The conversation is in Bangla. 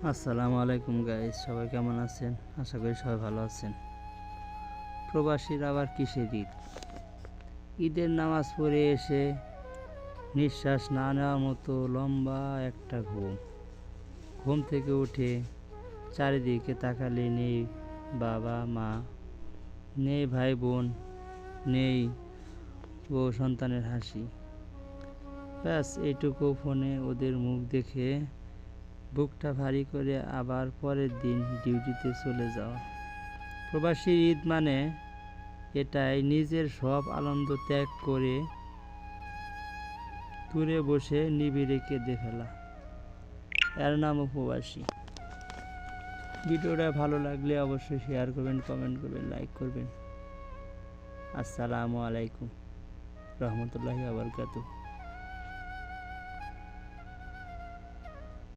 আসসালামু আলাইকুম গাইস, সবাই কেমন আছেন? আশা করি সবাই ভালো আছেন। প্রবাসীর আবার কিসের ঈদ? ঈদের নামাজ পড়ে এসে নিঃশ্বাস না নেওয়ার মতো লম্বা একটা ঘুম থেকে উঠে চারিদিকে তাকালে নেই বাবা মা, নেই ভাই বোন, নেই ও সন্তানের হাসি। ব্যাস এইটুকু ফোনে ওদের মুখ দেখে বুকটা ভারী করে আবার পরের দিন ডিউটিতে চলে যাওয়া। প্রবাসীর ঈদ মানে এটাই, নিজের সব আনন্দ ত্যাগ করে দূরে বসে নিবিড়ে কেঁদে ফেলা। এর নাম প্রবাসী। ভিডিওটা ভালো লাগলে অবশ্যই শেয়ার করবেন, কমেন্ট করবেন, লাইক করবেন। আসসালামু আলাইকুম রহমতুল্লাহি ওয়া বারাকাতুহু।